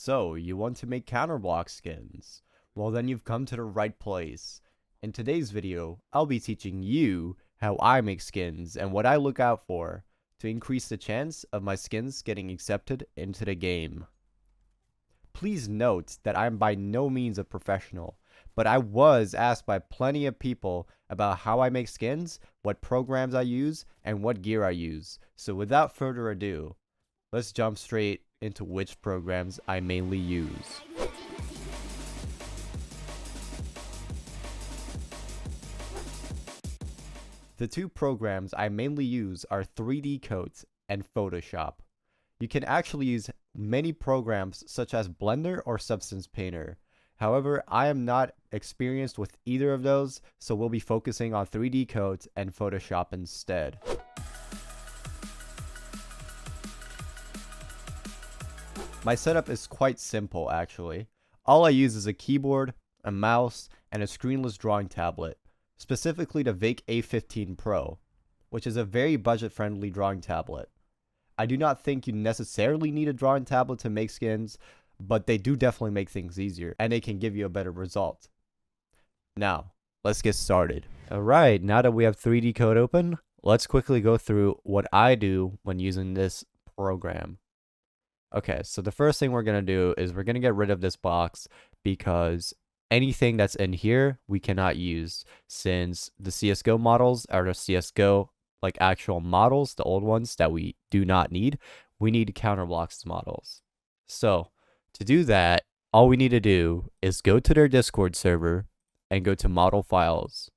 So, you want to make Counter-Blox skins? Well, then you've come to the right place. In today's video, I'll be teaching you how I make skins and what I look out for to increase the chance of my skins getting accepted into the game. Please note that I am by no means a professional, but I was asked by plenty of people about how I make skins, what programs I use, and what gear I use. So without further ado, let's jump straight into which programs I mainly use. The two programs I mainly use are 3D Coat and Photoshop. You can actually use many programs such as Blender or Substance Painter. However, I am not experienced with either of those, so we'll be focusing on 3D Coat and Photoshop instead. My setup is quite simple actually. All I use is a keyboard, a mouse, and a screenless drawing tablet, specifically the VAKE A15 Pro, which is a very budget-friendly drawing tablet. I do not think you necessarily need a drawing tablet to make skins, but they do definitely make things easier, and they can give you a better result. Now, let's get started. Alright, now that we have 3D Coat open, let's quickly go through what I do when using this program. Okay, so the first thing we're going to do is we're going to get rid of this box because anything that's in here we cannot use, since the CSGO models are the CSGO like actual models, the old ones that we do not need. We need Counter-Blox models. So to do that, all we need to do is go to their Discord server and go to model files.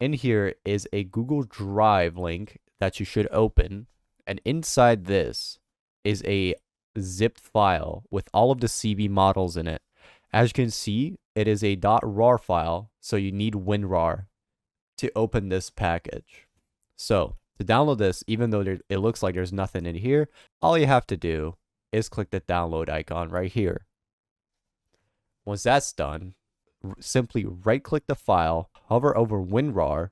In here is a Google Drive link that you should open, and inside this is a zipped file with all of the CB models in it. As you can see, it is a .rar file, so you need WinRAR to open this package. So to download this, even though it looks like there's nothing in here, all you have to do is click the download icon right here. Once that's done, simply right click the file, hover over WinRAR,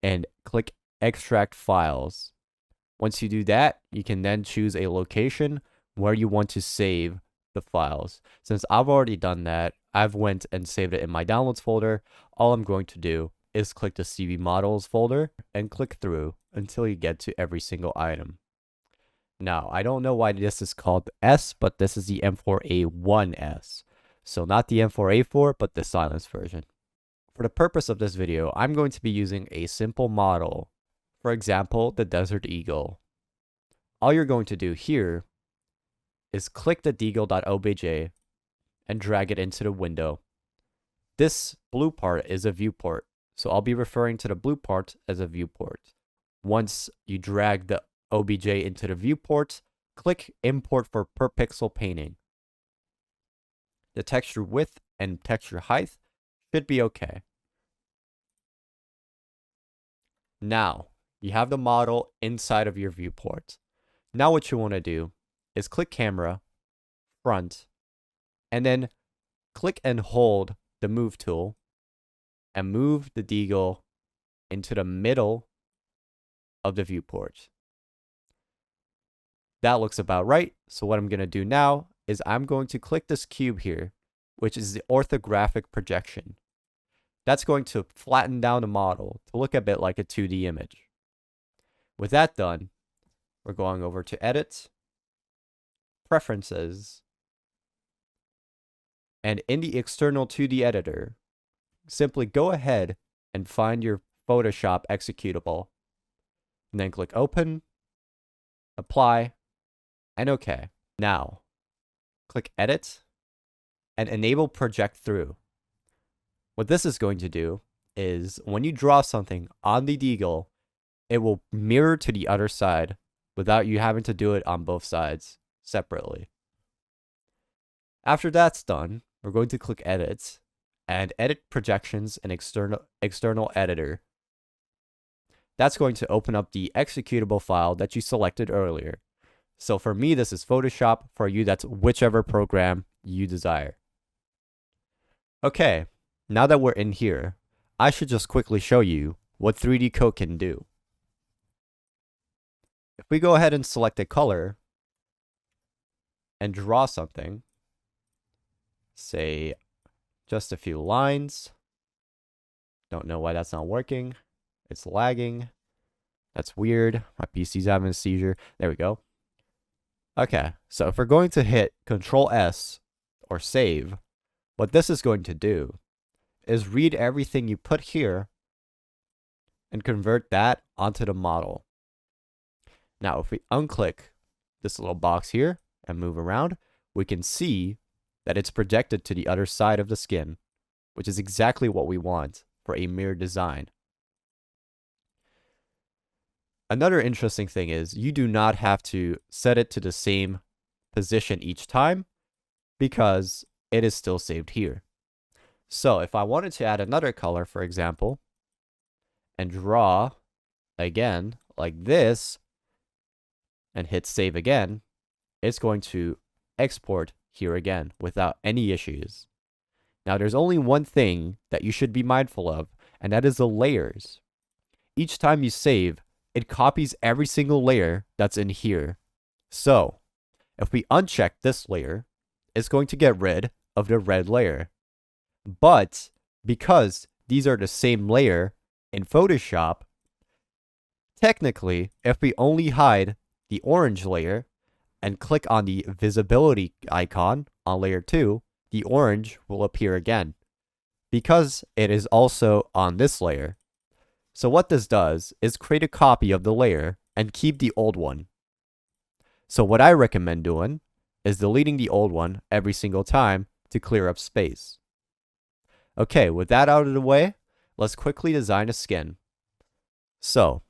and click extract files. Once you do that, you can then choose a location where you want to save the files. Since I've already done that, I've went and saved it in my downloads folder. All I'm going to do is click the CB models folder and click through until you get to every single item. Now, I don't know why this is called S, but this is the M4A1S. So not the M4A4, but the silenced version. For the purpose of this video, I'm going to be using a simple model. For example, the Desert Eagle. All you're going to do here is click the deagle.obj and drag it into the window. This blue part is a viewport, so I'll be referring to the blue part as a viewport. Once you drag the OBJ into the viewport, click import for per pixel painting. The texture width and texture height should be okay. Now, you have the model inside of your viewport. Now what you want to do is click camera, front, and then click and hold the move tool and move the deagle into the middle of the viewport. That looks about right. So what I'm going to do now is I'm going to click this cube here, which is the orthographic projection. That's going to flatten down the model to look a bit like a 2D image. With that done, we're going over to Edit, Preferences, and in the external 2D editor, simply go ahead and find your Photoshop executable, and then click Open, Apply, and OK. Now, click Edit and enable Project Through. What this is going to do is when you draw something on the deagle, it will mirror to the other side without you having to do it on both sides separately. After that's done, we're going to click Edit and Edit Projections in External Editor. That's going to open up the executable file that you selected earlier. So for me, this is Photoshop. For you, that's whichever program you desire. Okay, now that we're in here, I should just quickly show you what 3D Coat can do. If we go ahead and select a color and draw something, say just a few lines. Don't know why that's not working. It's lagging. That's weird. My PC's having a seizure. There we go. Okay, so if we're going to hit Control S or save, what this is going to do is read everything you put here and convert that onto the model. Now, if we unclick this little box here and move around, we can see that it's projected to the other side of the skin, which is exactly what we want for a mirror design. Another interesting thing is you do not have to set it to the same position each time because it is still saved here. So if I wanted to add another color, for example, and draw again like this and hit save again, it's going to export here again without any issues. Now there's only one thing that you should be mindful of, and that is the layers. Each time you save, it copies every single layer that's in here. So if we uncheck this layer, it's going to get rid of the red layer. But because these are the same layer in Photoshop, technically, if we only hide the orange layer and click on the visibility icon on layer 2, the orange will appear again because it is also on this layer. So what this does is create a copy of the layer and keep the old one. So what I recommend doing is deleting the old one every single time to clear up space. Okay, with that out of the way, let's quickly design a skin. So,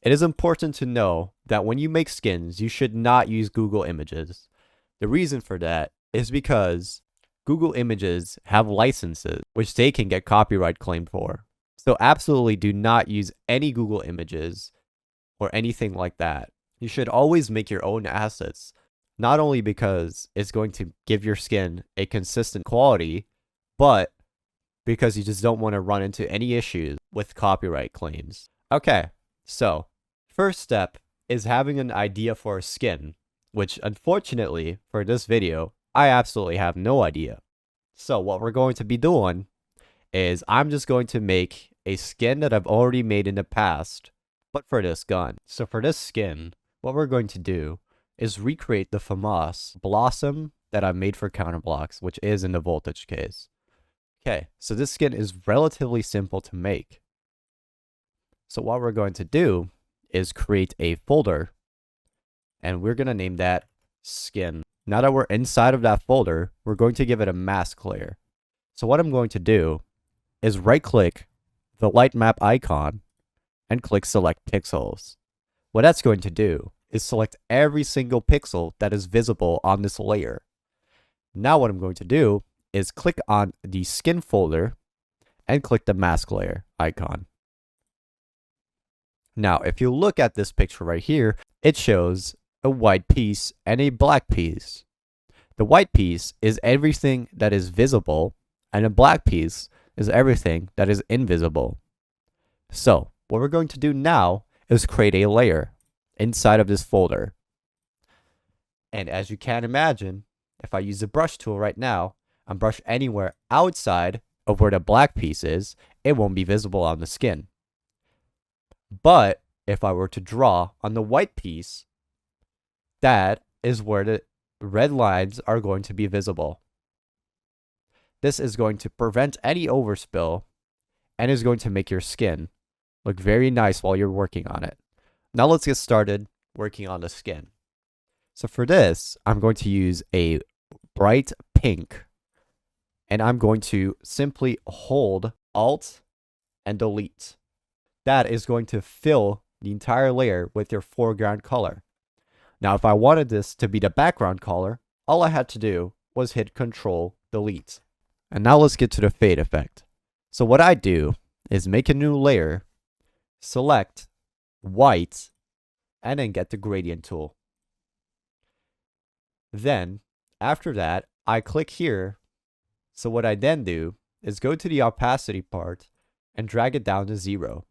it is important to know that when you make skins, you should not use Google Images. The reason for that is because Google Images have licenses which they can get copyright claimed for. So absolutely do not use any Google Images or anything like that. You should always make your own assets, not only because it's going to give your skin a consistent quality, but because you just don't want to run into any issues with copyright claims. Okay, so first step is having an idea for a skin, which unfortunately for this video, I absolutely have no idea. So what we're going to be doing is I'm just going to make a skin that I've already made in the past, but for this gun. So for this skin, what we're going to do is recreate the famous blossom that I made for Counter-Blox, which is in the voltage case. Okay, so this skin is relatively simple to make. So what we're going to do is create a folder, and we're going to name that skin. Now that we're inside of that folder, we're going to give it a mask layer. So what I'm going to do is right-click the light map icon and click select pixels. What that's going to do is select every single pixel that is visible on this layer. Now what I'm going to do is click on the skin folder and click the mask layer icon. Now, if you look at this picture right here, it shows a white piece and a black piece. The white piece is everything that is visible, and the black piece is everything that is invisible. So, what we're going to do now is create a layer inside of this folder. And as you can imagine, if I use the brush tool right now, and brush anywhere outside of where the black piece is, it won't be visible on the skin. But if I were to draw on the white piece, that is where the red lines are going to be visible. This is going to prevent any overspill and is going to make your skin look very nice while you're working on it. Now let's get started working on the skin. So for this, I'm going to use a bright pink, and I'm going to simply hold Alt and delete. That is going to fill the entire layer with your foreground color. Now, if I wanted this to be the background color, all I had to do was hit Control Delete. And now let's get to the fade effect. So what I do is make a new layer, select white, and then get the gradient tool. Then, after that, I click here. So what I then do is go to the opacity part and drag it down to 0.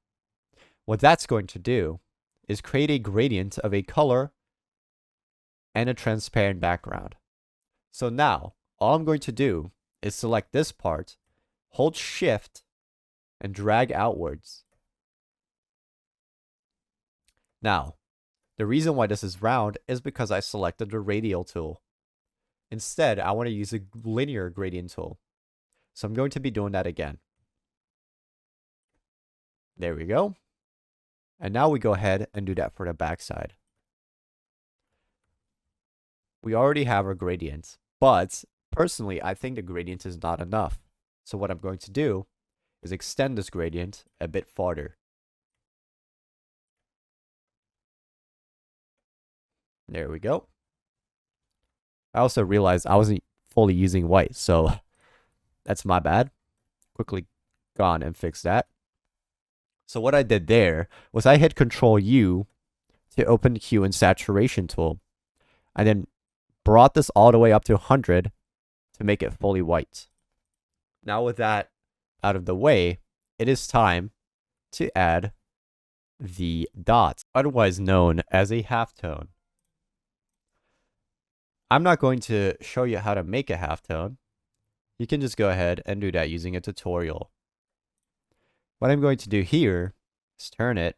What that's going to do is create a gradient of a color and a transparent background. So now, all I'm going to do is select this part, hold shift, and drag outwards. Now, the reason why this is round is because I selected the radial tool. Instead, I want to use a linear gradient tool. So I'm going to be doing that again. There we go. And now we go ahead and do that for the backside. We already have our gradient, but personally, I think the gradient is not enough. So what I'm going to do is extend this gradient a bit farther. There we go. I also realized I wasn't fully using white, so that's my bad. Quickly gone and fix that. So what I did there was I hit Control U to open the hue and saturation tool. I then brought this all the way up to 100 to make it fully white. Now with that out of the way, it is time to add the dots, otherwise known as a halftone. I'm not going to show you how to make a halftone. You can just go ahead and do that using a tutorial. What I'm going to do here is turn it.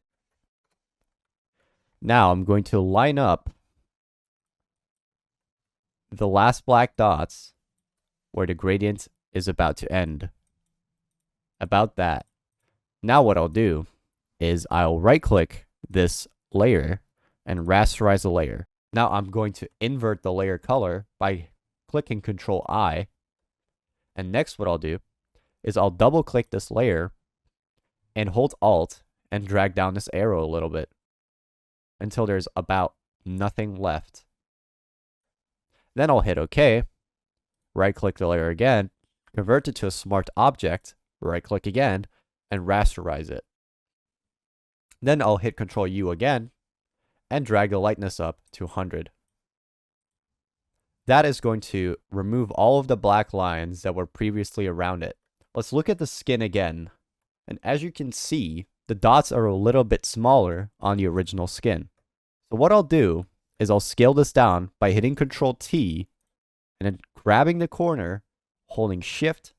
Now I'm going to line up the last black dots where the gradient is about to end. About that. Now what I'll do is I'll right click this layer and rasterize the layer. Now I'm going to invert the layer color by clicking Control I. And next what I'll do is I'll double click this layer and hold Alt and drag down this arrow a little bit until there's about nothing left. Then I'll hit OK, right click the layer again, convert it to a smart object, right click again, and rasterize it. Then I'll hit Control U again and drag the lightness up to 100. That is going to remove all of the black lines that were previously around it. Let's look at the skin again. And as you can see, the dots are a little bit smaller on the original skin. So what I'll do is I'll scale this down by hitting Control T and then grabbing the corner, holding Shift,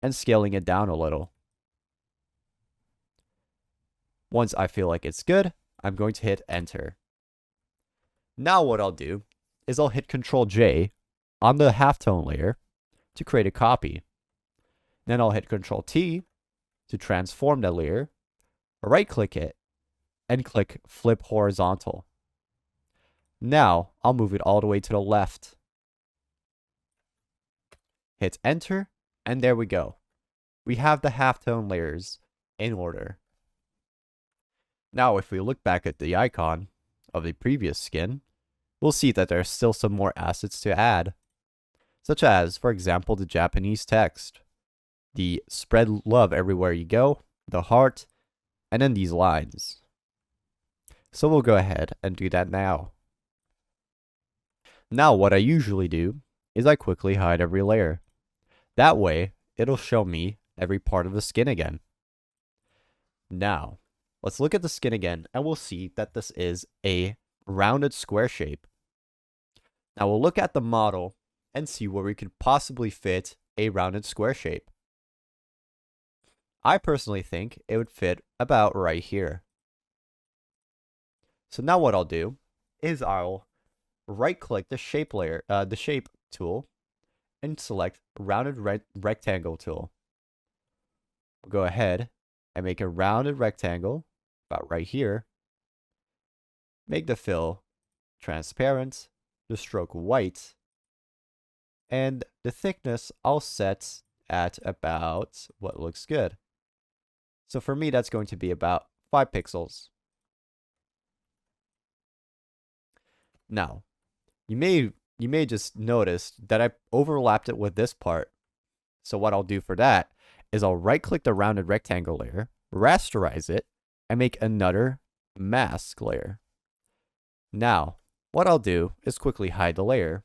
and scaling it down a little. Once I feel like it's good, I'm going to hit Enter. Now what I'll do is I'll hit Control J on the halftone layer to create a copy. Then I'll hit Control T to transform the layer, right click it, and click Flip Horizontal. Now I'll move it all the way to the left. Hit Enter, and there we go. We have the halftone layers in order. Now if we look back at the icon of the previous skin, we'll see that there are still some more assets to add, such as, for example, the Japanese text, the spread love everywhere you go, the heart, and then these lines. So we'll go ahead and do that now. Now what I usually do is I quickly hide every layer. That way, it'll show me every part of the skin again. Now, let's look at the skin again, and we'll see that this is a rounded square shape. Now we'll look at the model and see where we could possibly fit a rounded square shape. I personally think it would fit about right here. So now what I'll do is I'll right click the shape layer, the shape tool, and select rounded rectangle tool. We'll go ahead and make a rounded rectangle about right here. Make the fill transparent, the stroke white, and the thickness I'll set at about what looks good. So for me, that's going to be about 5 pixels. Now, you may just notice that I overlapped it with this part. So what I'll do for that is I'll right click the rounded rectangle layer, rasterize it, and make another mask layer. Now, what I'll do is quickly hide the layer,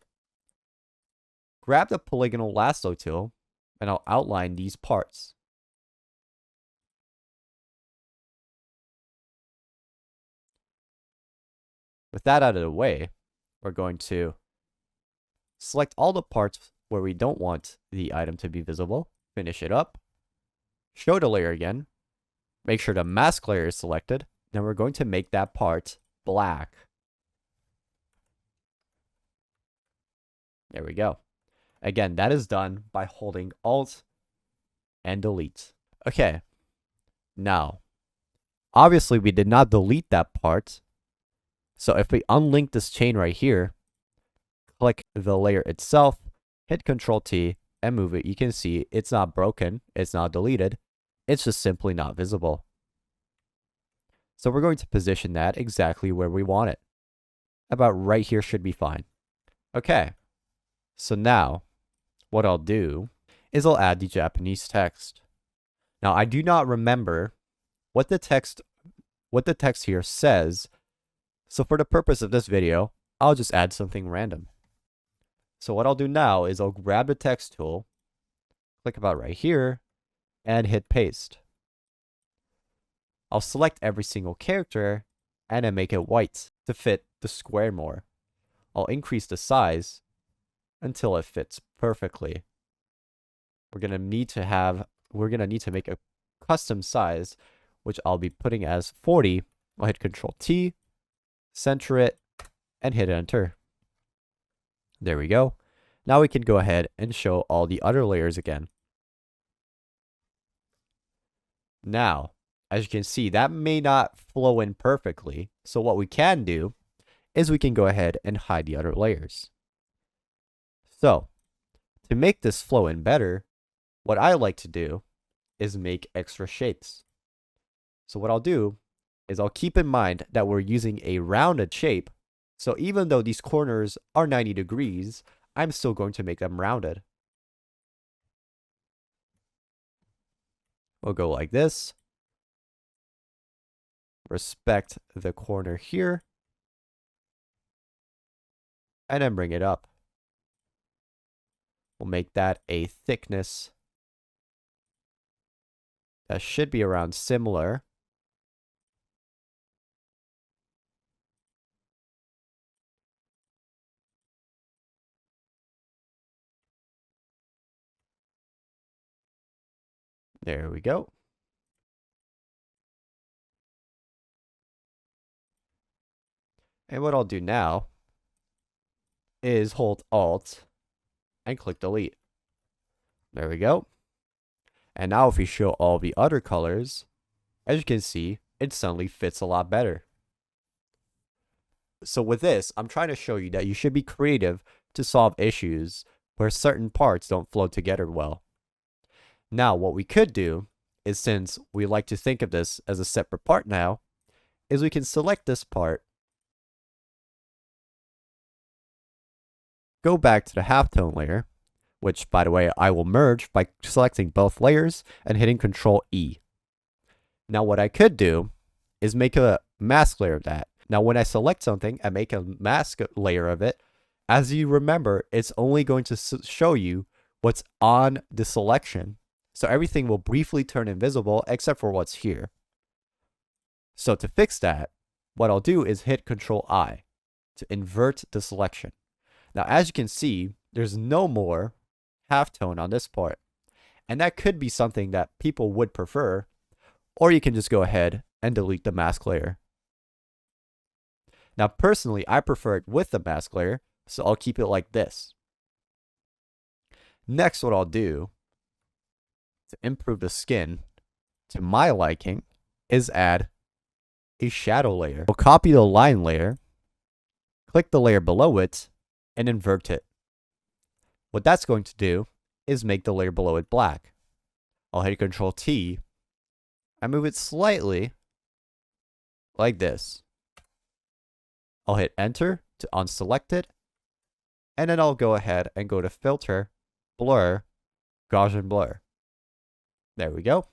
grab the polygonal lasso tool, and I'll outline these parts. With that out of the way, we're going to select all the parts where we don't want the item to be visible, finish it up, show the layer again, make sure the mask layer is selected, then we're going to make that part black. There we go. Again, that is done by holding Alt and Delete. Okay, now, obviously we did not delete that part, so if we unlink this chain right here, click the layer itself, hit Ctrl T, and move it, you can see it's not broken, it's not deleted, it's just simply not visible. So we're going to position that exactly where we want it. About right here should be fine. Okay, so now what I'll do is I'll add the Japanese text. Now I do not remember what the text here says, so for the purpose of this video, I'll just add something random. So what I'll do now is I'll grab the text tool, click about right here, and hit paste. I'll select every single character and then make it white to fit the square more. I'll increase the size until it fits perfectly. We're gonna need to make a custom size, which I'll be putting as 40. I'll hit Ctrl T, center it, and hit enter. There we go. Now we can go ahead and show all the other layers again. Now, as you can see, that may not flow in perfectly. So what we can do is we can go ahead and hide the other layers. So, to make this flow in better, what I like to do is make extra shapes. So what I'll do is I'll keep in mind that we're using a rounded shape. So even though these corners are 90 degrees, I'm still going to make them rounded. We'll go like this. Respect the corner here. And then bring it up. We'll make that a thickness that should be around similar. There we go. And what I'll do now is hold Alt and click Delete. There we go. And now if we show all the other colors, as you can see, it suddenly fits a lot better. So with this, I'm trying to show you that you should be creative to solve issues where certain parts don't flow together well. Now, what we could do is, since we like to think of this as a separate part now, is we can select this part, go back to the halftone layer, which, by the way, I will merge by selecting both layers and hitting Ctrl E. Now, what I could do is make a mask layer of that. Now, when I select something and make a mask layer of it, as you remember, it's only going to show you what's on the selection. So everything will briefly turn invisible except for what's here. So to fix that, what I'll do is hit Ctrl I to invert the selection. Now, as you can see, there's no more halftone on this part. And that could be something that people would prefer, or you can just go ahead and delete the mask layer. Now, personally, I prefer it with the mask layer, so I'll keep it like this. Next, what I'll do to improve the skin to my liking is add a shadow layer. I'll copy the line layer, click the layer below it, and invert it. What that's going to do is make the layer below it black. I'll hit Ctrl T and move it slightly like this. I'll hit Enter to unselect it, and then I'll go ahead and go to Filter, Blur, Gaussian Blur. There we go.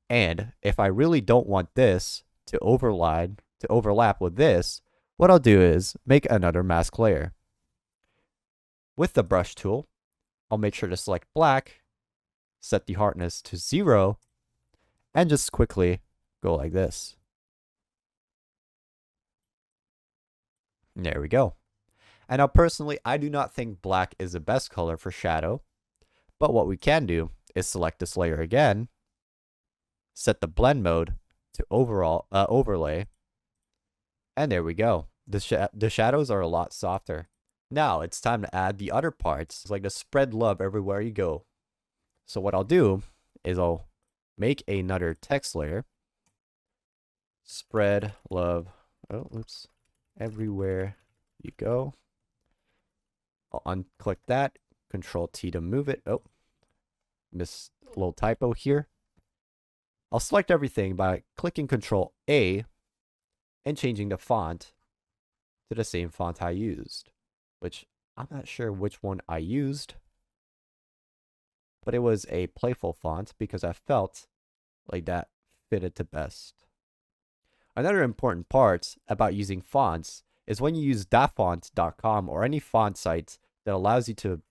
And if I really don't want this to overlap with this, what I'll do is make another mask layer. With the brush tool, I'll make sure to select black, set the hardness to 0, and just quickly go like this. There we go. And now personally, I do not think black is the best color for shadow, but what we can do is select this layer again, set the blend mode to overlay, and there we go. The shadows are a lot softer. Now it's time to add the other parts, it's like to spread love everywhere you go. So what I'll do is I'll make another text layer, spread love, everywhere you go. I'll unclick that, Control T to move it. Oh, missed a little typo here. I'll select everything by clicking Control A and changing the font to the same font I used, which I'm not sure which one I used, but it was a playful font because I felt like that fitted to best. Another important part about using fonts is when you use dafont.com or any font site that allows you to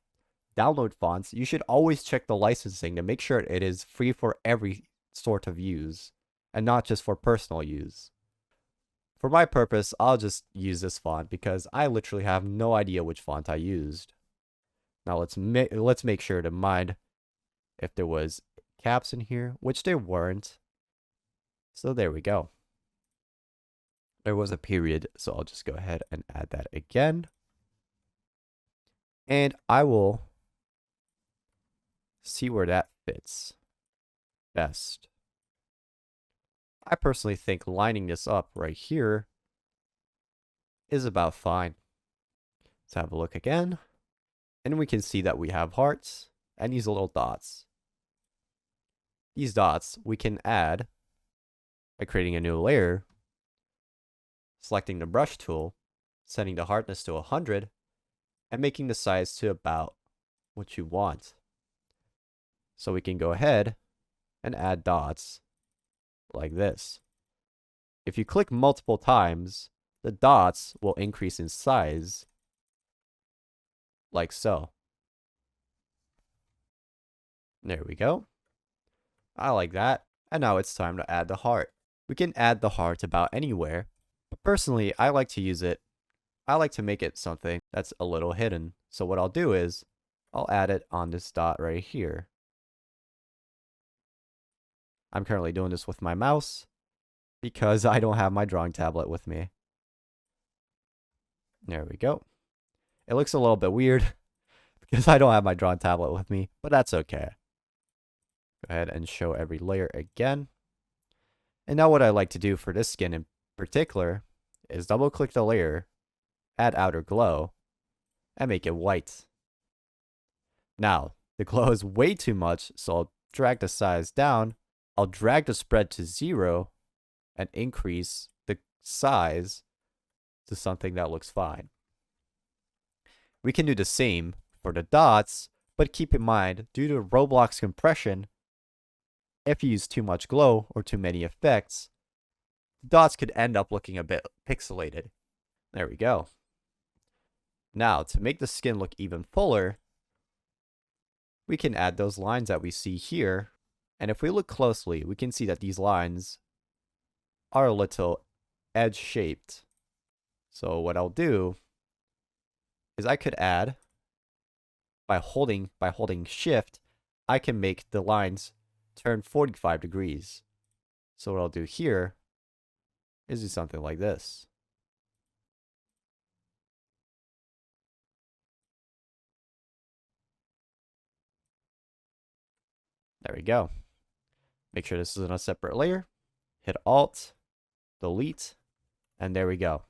download fonts, you should always check the licensing to make sure it is free for every sort of use and not just for personal use. For my purpose, I'll just use this font because I literally have no idea which font I used. Now let's make sure to mind if there was caps in here, which there weren't. So there we go. There was a period, so I'll just go ahead and add that again. And I will see where that fits best. I personally think lining this up right here is about fine. Let's have a look again. And we can see that we have hearts and these little dots. These dots we can add by creating a new layer, selecting the brush tool, setting the hardness to 100, and making the size to about what you want. So we can go ahead and add dots like this. If you click multiple times, the dots will increase in size like so. There we go. I like that. And now it's time to add the heart. We can add the heart about anywhere, but personally, I like to make it something that's a little hidden. So what I'll do is, I'll add it on this dot right here. I'm currently doing this with my mouse because I don't have my drawing tablet with me. There we go. It looks a little bit weird because I don't have my drawing tablet with me, but that's okay. Go ahead and show every layer again. And now what I like to do for this skin in particular is double click the layer, add outer glow, and make it white. Now, the glow is way too much, so I'll drag the size down. I'll drag the spread to 0 and increase the size to something that looks fine. We can do the same for the dots, but keep in mind, due to Roblox compression, if you use too much glow or too many effects, the dots could end up looking a bit pixelated. There we go. Now, to make the skin look even fuller, we can add those lines that we see here. And if we look closely, we can see that these lines are a little edge-shaped. So what I'll do is I could add, by holding shift, I can make the lines turn 45 degrees. So what I'll do here is do something like this. There we go. Make sure this is in a separate layer. Hit Alt, Delete, and there we go.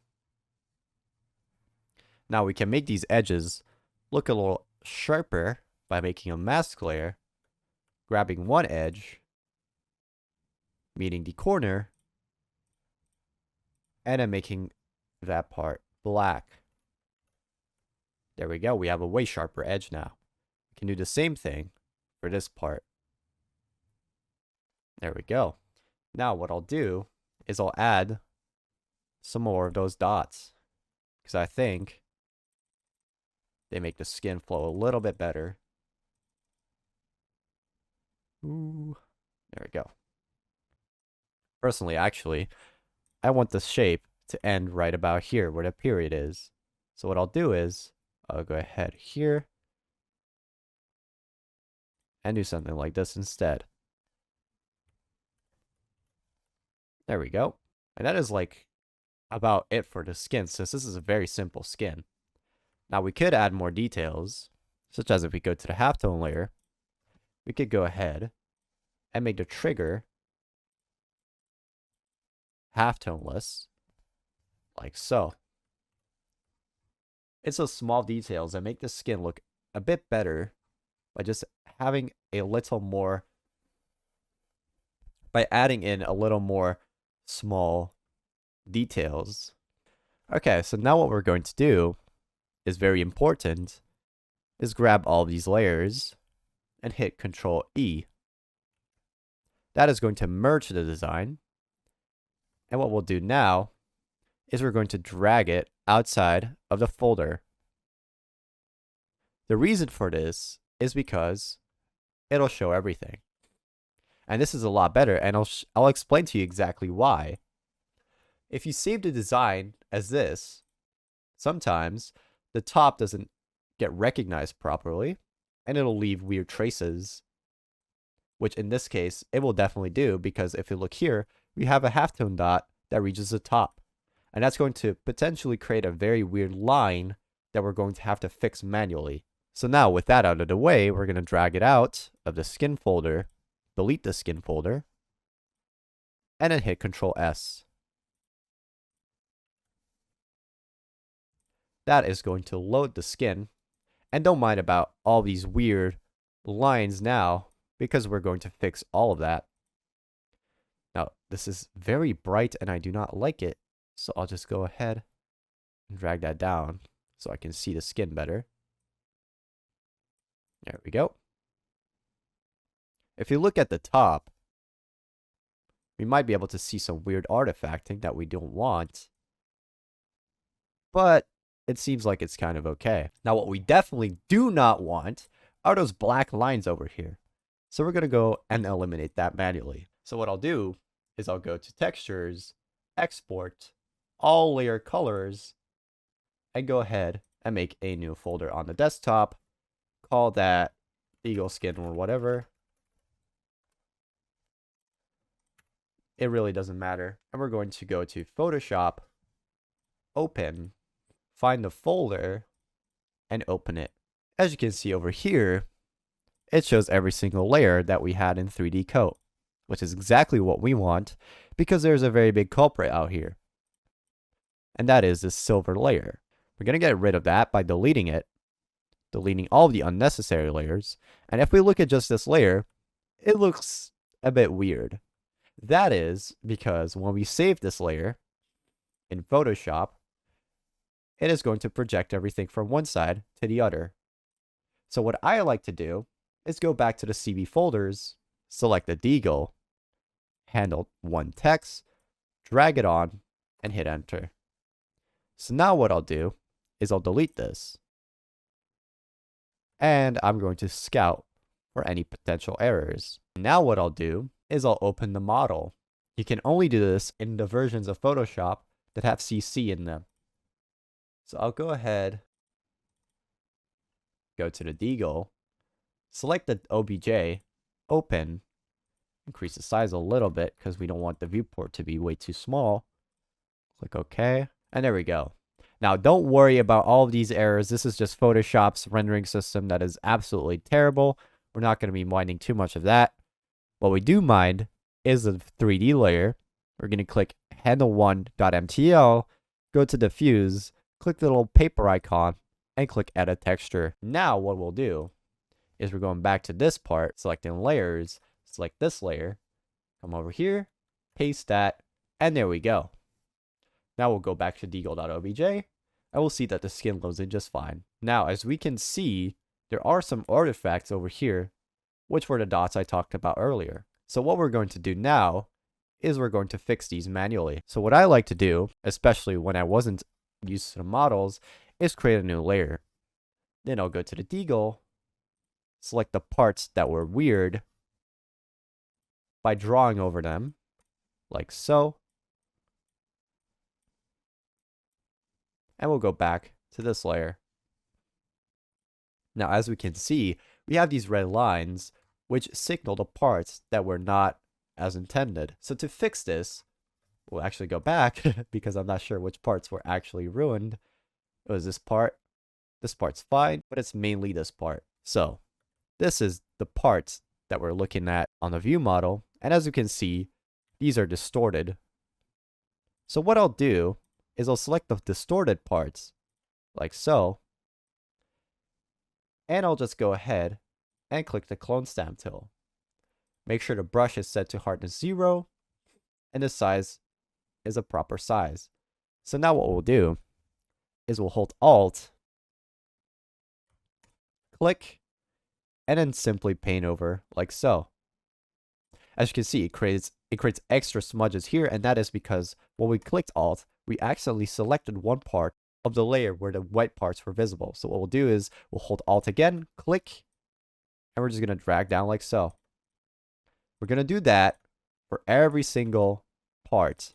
Now we can make these edges look a little sharper by making a mask layer, grabbing one edge, meeting the corner, and then making that part black. There we go. We have a way sharper edge now. We can do the same thing for this part. There we go. Now what I'll do is I'll add some more of those dots because I think they make the skin flow a little bit better. Ooh, there we go. Personally, actually, I want the shape to end right about here where the period is. So what I'll do is I'll go ahead here and do something like this instead. There we go. And that is like about it for the skin, since this is a very simple skin. Now we could add more details, such as if we go to the halftone layer, we could go ahead and make the trigger halftoneless, like so. It's those small details that make the skin look a bit better by just having a little more, by adding in a little more small details. Okay, so now what we're going to do is very important, is grab all of these layers and hit Control E. That is going to merge the design. And what we'll do now is we're going to drag it outside of the folder. The reason for this is because it'll show everything. And this is a lot better, and I'll explain to you exactly why. If you save the design as this, sometimes the top doesn't get recognized properly, and it'll leave weird traces, which in this case, it will definitely do, because if you look here, we have a halftone dot that reaches the top. And that's going to potentially create a very weird line that we're going to have to fix manually. So now with that out of the way, we're going to drag it out of the skin folder, delete the skin folder, and then hit Control S. That is going to load the skin. And don't mind about all these weird lines now, because we're going to fix all of that. Now, this is very bright and I do not like it. So I'll just go ahead and drag that down so I can see the skin better. There we go. If you look at the top, we might be able to see some weird artifacting that we don't want. But it seems like it's kind of okay. Now, what we definitely do not want are those black lines over here. So we're going to go and eliminate that manually. So what I'll do is I'll go to Textures, Export, All Layer Colors, and go ahead and make a new folder on the desktop. Call that Eagle Skin or whatever. It really doesn't matter. And we're going to go to Photoshop, Open, find the folder, and open it. As you can see over here, it shows every single layer that we had in 3D Coat, which is exactly what we want because there's a very big culprit out here. And that is this silver layer. We're going to get rid of that by deleting it, deleting all of the unnecessary layers. And if we look at just this layer, it looks a bit weird. That is because when we save this layer in Photoshop, it is going to project everything from one side to the other. So what I like to do is go back to the CB folders, select the deagle, handle one text, drag it on, and hit enter. So now what I'll do is I'll delete this. And I'm going to scout for any potential errors. Now what I'll do is I'll open the model. You can only do this in the versions of Photoshop that have CC in them. So I'll go ahead, go to the deagle, select the OBJ, open, increase the size a little bit because we don't want the viewport to be way too small. Click OK, and there we go. Now don't worry about all of these errors. This is just Photoshop's rendering system that is absolutely terrible. We're not going to be minding too much of that. What we do mind is the 3D layer. We're going to click handle1.mtl, go to diffuse, click the little paper icon, and click edit texture. Now what we'll do is we're going back to this part, selecting layers, select this layer, come over here, paste that, and there we go. Now we'll go back to deagle.obj, and we'll see that the skin loads in just fine. Now, as we can see, there are some artifacts over here, which were the dots I talked about earlier. So what we're going to do now is we're going to fix these manually. So what I like to do, especially when I wasn't used to the models, is create a new layer. Then I'll go to the deagle, select the parts that were weird by drawing over them, like so. And we'll go back to this layer. Now, as we can see, we have these red lines, which signal the parts that were not as intended. So to fix this, we'll actually go back because I'm not sure which parts were actually ruined. It was this part. This part's fine, but it's mainly this part. So this is the parts that we're looking at on the view model. And as you can see, these are distorted. So what I'll do is I'll select the distorted parts like so. And I'll just go ahead and click the clone stamp tool. Make sure the brush is set to hardness 0 and the size is a proper size. So now what we'll do is we'll hold Alt, click, and then simply paint over like so. As you can see, it creates extra smudges here, and that is because when we clicked Alt, we accidentally selected one part of the layer where the white parts were visible. So what we'll do is we'll hold Alt again, click, and we're just going to drag down like so. We're going to do that for every single part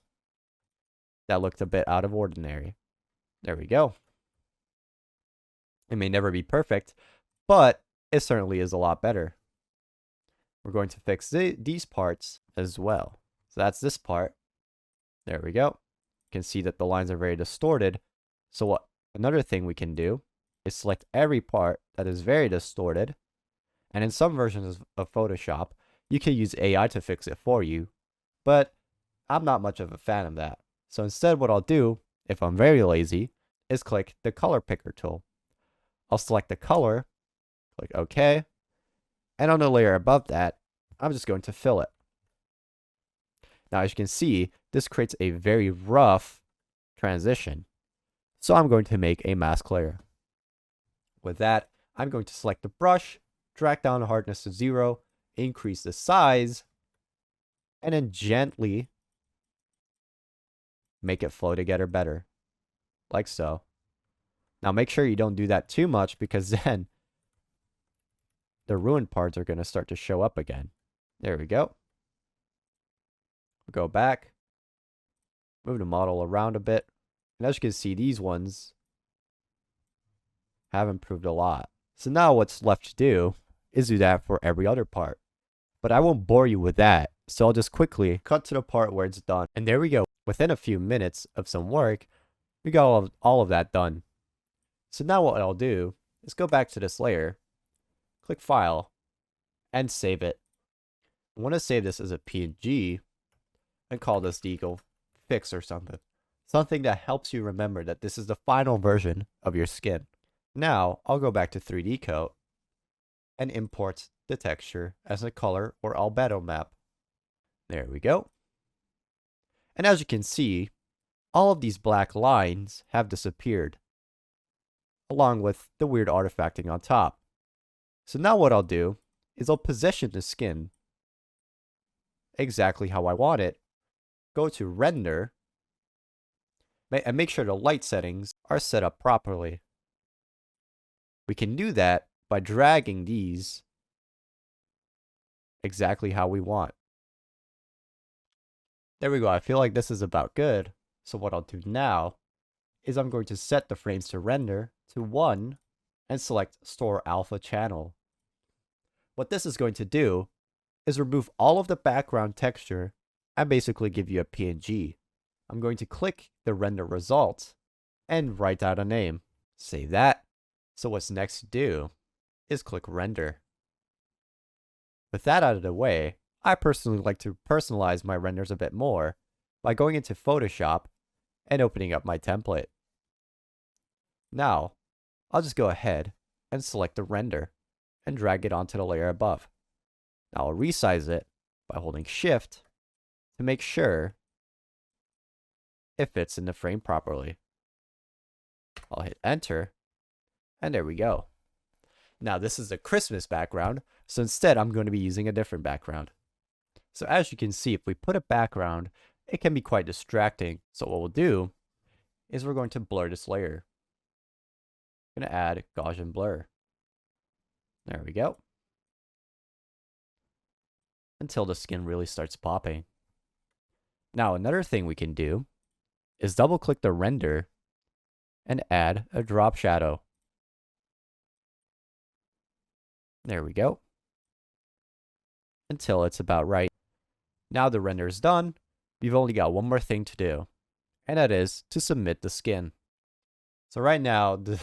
that looked a bit out of ordinary. There we go. It may never be perfect, but it certainly is a lot better. We're going to fix these parts as well. So that's this part. There we go. You can see that the lines are very distorted. So another thing we can do is select every part that is very distorted. And in some versions of Photoshop, you can use AI to fix it for you. But I'm not much of a fan of that. So instead, what I'll do, if I'm very lazy, is click the color picker tool. I'll select the color, click OK. And on the layer above that, I'm just going to fill it. Now, as you can see, this creates a very rough transition. So I'm going to make a mask layer. With that, I'm going to select the brush, drag down the hardness to 0, increase the size, and then gently make it flow together better, like so. Now make sure you don't do that too much because then the ruined parts are going to start to show up again. There we go. We'll go back, move the model around a bit, and as you can see, these ones have improved a lot. So now what's left to do is do that for every other part. But I won't bore you with that, so I'll just quickly cut to the part where it's done. And there we go. Within a few minutes of some work, we got all of that done. So now what I'll do is go back to this layer, click File, and save it. I want to save this as a PNG and call this Deagle Fix or something. Something that helps you remember that this is the final version of your skin. Now, I'll go back to 3D Coat and import the texture as a color or albedo map. There we go. And as you can see, all of these black lines have disappeared, along with the weird artifacting on top. So now what I'll do is I'll position the skin exactly how I want it. Go to Render, and make sure the light settings are set up properly. We can do that by dragging these exactly how we want. There we go. I feel like this is about good. So what I'll do now is I'm going to set the frames to render to 1 and select Store Alpha Channel. What this is going to do is remove all of the background texture and basically give you a PNG. I'm going to click the render result and write out a name. Save that. So what's next to do is click render. With that out of the way, I personally like to personalize my renders a bit more by going into Photoshop and opening up my template. Now, I'll just go ahead and select the render and drag it onto the layer above. Now I'll resize it by holding Shift to make sure it fits in the frame properly. I'll hit Enter, and there we go. Now this is a Christmas background, so instead I'm going to be using a different background. So as you can see, if we put a background, it can be quite distracting. So what we'll do is we're going to blur this layer. I'm going to add Gaussian blur. There we go. Until the skin really starts popping. Now another thing we can do is double click the render and add a drop shadow. There we go. Until it's about right. Now the render is done. We've only got one more thing to do, and that is to submit the skin. So right now the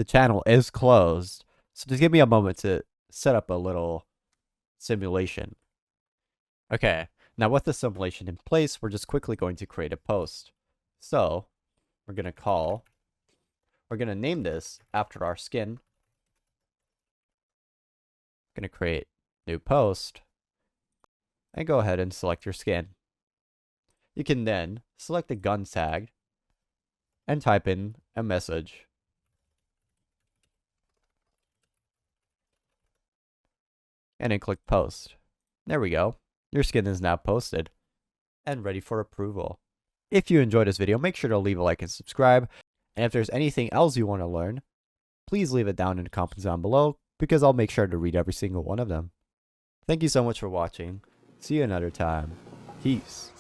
channel is closed. So just give me a moment to set up a little simulation. Okay, now with the simulation in place, we're just quickly going to create a post. So we're gonna name this after our skin. Gonna create new post and go ahead and select your skin. You can then select the gun tag and type in a message. And then click post. There we go. Your skin is now posted and ready for approval. If you enjoyed this video, make sure to leave a like and subscribe. And if there's anything else you want to learn, please leave it down in the comments down below, because I'll make sure to read every single one of them. Thank you so much for watching. See you another time. Peace.